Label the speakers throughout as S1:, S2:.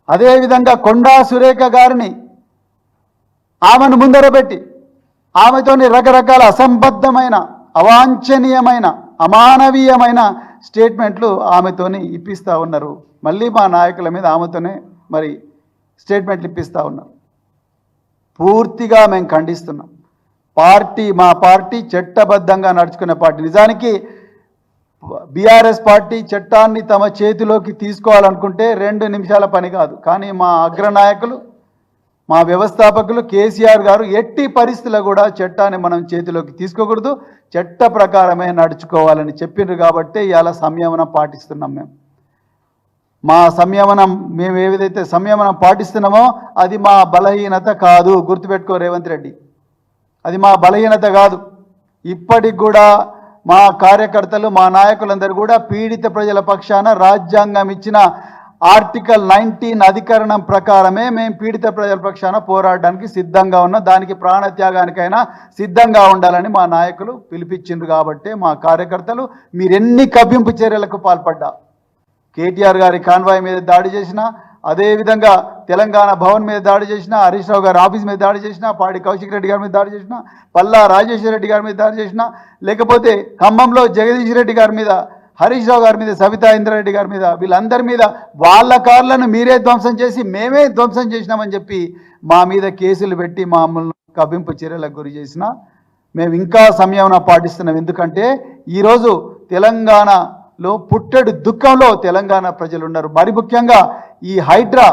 S1: అదేవిధంగా కొండా సురేఖ గారిని ఆమెను ముందర పెట్టి ఆమెతోని రకరకాల అసంబద్ధమైన అవాంఛనీయమైన అమానవీయమైన స్టేట్మెంట్లు ఆమెతోని ఇప్పిస్తూ ఉన్నారు. మళ్ళీ మా నాయకుల మీద ఆమెతోనే మరి స్టేట్మెంట్లు ఇప్పిస్తూ ఉన్నారు. పూర్తిగా మేము ఖండిస్తున్నాం. మా పార్టీ చట్టబద్ధంగా నడుచుకునే పార్టీ. నిజానికి బీఆర్ఎస్ పార్టీ చట్టాన్ని తమ చేతిలోకి తీసుకోవాలనుకుంటే 2 నిమిషాల పని కాదు. కానీ మా అగ్రనాయకులు, మా వ్యవస్థాపకులు కేసీఆర్ గారు ఎట్టి పరిస్థితుల్లో కూడా చట్టాన్ని మనం చేతిలోకి తీసుకోకూడదు, చట్ట ప్రకారమే నడుచుకోవాలని చెప్పిండ్రు. కాబట్టి ఇవాళ సంయమనం పాటిస్తున్నాం. మేము ఏదైతే సంయమనం పాటిస్తున్నామో అది మా బలహీనత కాదు. గుర్తుపెట్టుకో రేవంత్ రెడ్డి, అది మా బలహీనత కాదు. ఇప్పటికి కూడా మా కార్యకర్తలు, మా నాయకులందరూ కూడా పీడిత ప్రజల పక్షాన రాజ్యాంగం ఇచ్చిన ఆర్టికల్ 19 అధికరణం ప్రకారమే మేము పీడిత ప్రజల పక్షాన పోరాడడానికి సిద్ధంగా ఉన్నాం. దానికి ప్రాణత్యాగానికైనా సిద్ధంగా ఉండాలని మా నాయకులు పిలిపించిండ్రు. కాబట్టి మా కార్యకర్తలు మీరెన్ని కవ్వింపు చర్యలకు పాల్పడ్డా, కేటీఆర్ గారి కాన్వాయ్ మీద దాడి చేసినా, అదేవిధంగా తెలంగాణ భవన్ మీద దాడి చేసినా, హరీష్ రావు గారి ఆఫీస్ మీద దాడి చేసినా, పాడి కౌశిక్ రెడ్డి గారి మీద దాడి చేసినా, పల్లా రాజేశ్వర రెడ్డి గారి మీద దాడి చేసినా, లేకపోతే ఖమ్మంలో జగదీష్ రెడ్డి గారి మీద, హరీష్ రావు గారి మీద, సవితా ఇంద్రారెడ్డి గారి మీద, వీళ్ళందరి మీద వాళ్ళ కార్లను మీరే ధ్వంసం చేసి మేమే ధ్వంసం చేసినామని చెప్పి మా మీద కేసులు పెట్టి మమ్మల్ని కవ్వింపు చర్యలకు గురి చేసినా మేము ఇంకా సంయమనం పాటిస్తున్నాం. ఎందుకంటే ఈరోజు తెలంగాణలో పుట్టెడు దుఃఖంలో తెలంగాణ ప్రజలు ఉన్నారు. మరి ముఖ్యంగా ఈ హైడ్రా,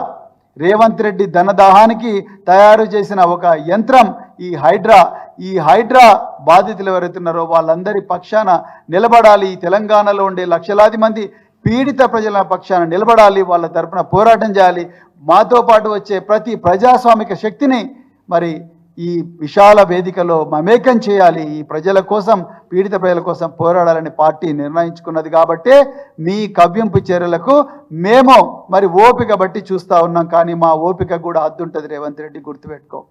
S1: రేవంత్ రెడ్డి ధనదాహానికి తయారు చేసిన ఒక యంత్రం ఈ హైడ్రా బాధితులు ఎవరైతున్నారో వాళ్ళందరి పక్షాన నిలబడాలి. తెలంగాణలో ఉండే లక్షలాది మంది పీడిత ప్రజల పక్షాన నిలబడాలి, వాళ్ళ తరపున పోరాటం చేయాలి. మాతో పాటు వచ్చే ప్రతి ప్రజాస్వామిక శక్తిని మరి ఈ విశాల వేదికలో మమేకం చేయాలి. ఈ ప్రజల కోసం, పీడిత ప్రజల కోసం పోరాడాలని పార్టీ నిర్ణయించుకున్నది. కాబట్టే మీ కవ్వింపు చర్యలకు మేము మరి ఓపిక బట్టి చూస్తూ ఉన్నాం. కానీ మా ఓపిక కూడా అద్దుంటుంది రేవంత్ రెడ్డి, గుర్తుపెట్టుకో.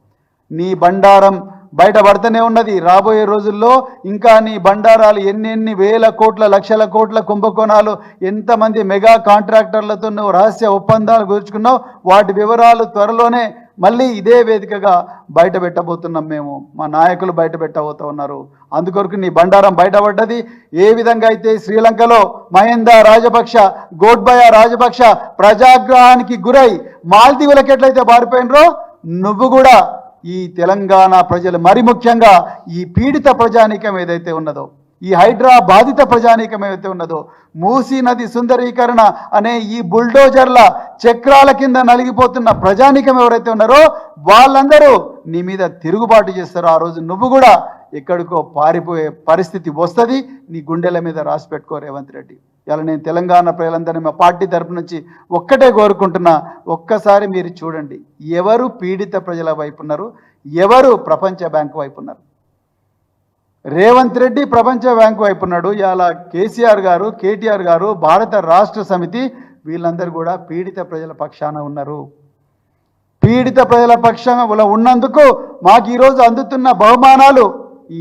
S1: నీ బండారం బయటపడుతూనే ఉన్నది. రాబోయే రోజుల్లో ఇంకా నీ బండారాలు ఎన్ని వేల కోట్ల, లక్షల కోట్ల కుంభకోణాలు, ఎంతమంది మెగా కాంట్రాక్టర్లతో నువ్వు రహస్య ఒప్పందాలు కుదుర్చుకున్నావు, వాటి వివరాలు త్వరలోనే మళ్ళీ ఇదే వేదికగా బయట పెట్టబోతున్నాం. మేము, మా నాయకులు బయట పెట్టబోతూ ఉన్నారు. అందుకొరకు నీ బండారం బయటపడ్డది. ఏ విధంగా అయితే శ్రీలంకలో మహిందా రాజపక్ష, గోడ్బయ రాజపక్ష ప్రజాగ్రహానికి గురై మాల్దీవులకు ఎట్లయితే పారిపోయినరో, నువ్వు కూడా ఈ తెలంగాణ ప్రజలు, మరి ముఖ్యంగా ఈ పీడిత ప్రజానీకం ఏదైతే ఉన్నదో, ఈ హైడ్రా బాధిత ప్రజానీకం ఏదైతే ఉన్నదో, మూసీ నది సుందరీకరణ అనే ఈ బుల్డోజర్ల చక్రాల కింద నలిగిపోతున్న ప్రజానీకం ఎవరైతే ఉన్నారో వాళ్ళందరూ నీ మీద తిరుగుబాటు చేస్తారు. ఆ రోజు నువ్వు కూడా ఎక్కడికో పారిపోయే పరిస్థితి వస్తుంది. నీ గుండెల మీద రాసి పెట్టుకో రేవంత్ రెడ్డి. ఇలా నేను తెలంగాణ ప్రజలందరినీ మా పార్టీ తరపు నుంచి ఒక్కటే కోరుకుంటున్నా, ఒక్కసారి మీరు చూడండి ఎవరు పీడిత ప్రజల వైపు ఉన్నారు, ఎవరు ప్రపంచ బ్యాంకు వైపు ఉన్నారు. రేవంత్ రెడ్డి ప్రపంచ బ్యాంకు వైపు ఉన్నాడు. ఇలా కేసీఆర్ గారు, కేటీఆర్ గారు, భారత రాష్ట్ర సమితి వీళ్ళందరూ కూడా పీడిత ప్రజల పక్షాన ఉన్నారు. పీడిత ప్రజల పక్షాన ఉన్నందుకు మాకు ఈరోజు అందుతున్న బహుమానాలు,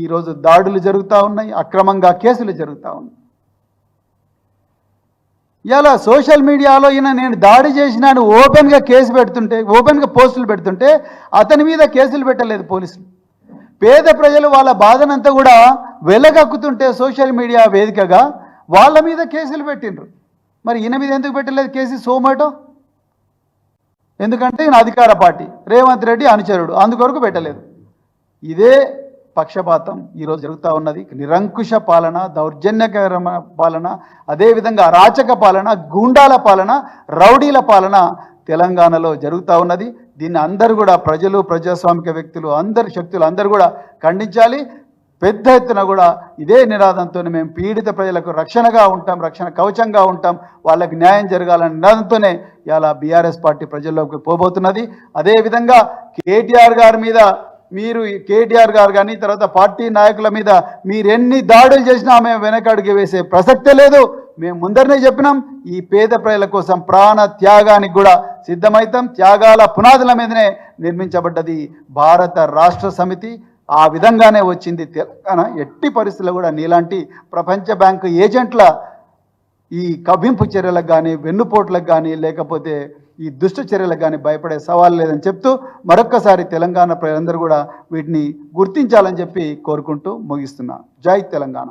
S1: ఈరోజు దాడులు జరుగుతూ ఉన్నాయి, అక్రమంగా కేసులు జరుగుతూ ఉన్నాయి. ఇలా సోషల్ మీడియాలో నేను దాడి చేసినాను ఓపెన్గా కేసు పెడుతుంటే, ఓపెన్గా పోస్టులు పెడుతుంటే అతని మీద కేసులు పెట్టలేదు పోలీసులు. పేద ప్రజలు వాళ్ళ బాధనంతా కూడా వెలగక్కుతుంటే సోషల్ మీడియా వేదికగా వాళ్ళ మీద కేసులు పెట్టిండ్రు. మరి ఈయన మీద ఎందుకు పెట్టలేదు కేసు? సోమాటో. ఎందుకంటే ఈయన అధికార పార్టీ, రేవంత్ రెడ్డి అనుచరుడు, అందుకొరకు పెట్టలేదు. ఇదే పక్షపాతం ఈరోజు జరుగుతూ ఉన్నది. నిరంకుశ పాలన, దౌర్జన్యకరమైన పాలన, అదేవిధంగా అరాచక పాలన, గూండాల పాలన, రౌడీల పాలన తెలంగాణలో జరుగుతూ ఉన్నది. దీన్ని అందరూ కూడా ప్రజలు, ప్రజాస్వామిక వ్యక్తులు, అందరి శక్తులు అందరూ కూడా ఖండించాలి. పెద్ద ఎత్తున కూడా ఇదే నినాదంతో మేము పీడిత ప్రజలకు రక్షణగా ఉంటాం, రక్షణ కవచంగా ఉంటాం, వాళ్ళకి న్యాయం జరగాలనే నినాదంతోనే ఇలా బీఆర్ఎస్ పార్టీ ప్రజల్లోకి పోబోతున్నది. అదేవిధంగా కేటీఆర్ గారి మీద కేటీఆర్ గారు కానీ తర్వాత పార్టీ నాయకుల మీద మీరెన్ని దాడులు చేసినా మేము వెనకడుగు వేసే ప్రసక్తే లేదు. మేము ముందరనే చెప్పినాం, ఈ పేద ప్రజల కోసం ప్రాణ త్యాగానికి కూడా సిద్ధమవుతాం. త్యాగాల పునాదుల మీదనే నిర్మించబడ్డది భారత రాష్ట్ర సమితి. ఆ విధంగానే వచ్చింది తెలంగాణ. ఎట్టి పరిస్థితుల్లో కూడా నీలాంటి ప్రపంచ బ్యాంకు ఏజెంట్ల ఈ కవ్వింపు చర్యలకు కానీ, వెన్నుపోట్లకు కానీ, లేకపోతే ఈ దుష్ట చర్యలకు కానీ భయపడే సవాల్ లేదని చెప్తూ మరొక్కసారి తెలంగాణ ప్రజలందరూ కూడా వీటిని గుర్తించాలని చెప్పి కోరుకుంటూ ముగిస్తున్నా. జై తెలంగాణ.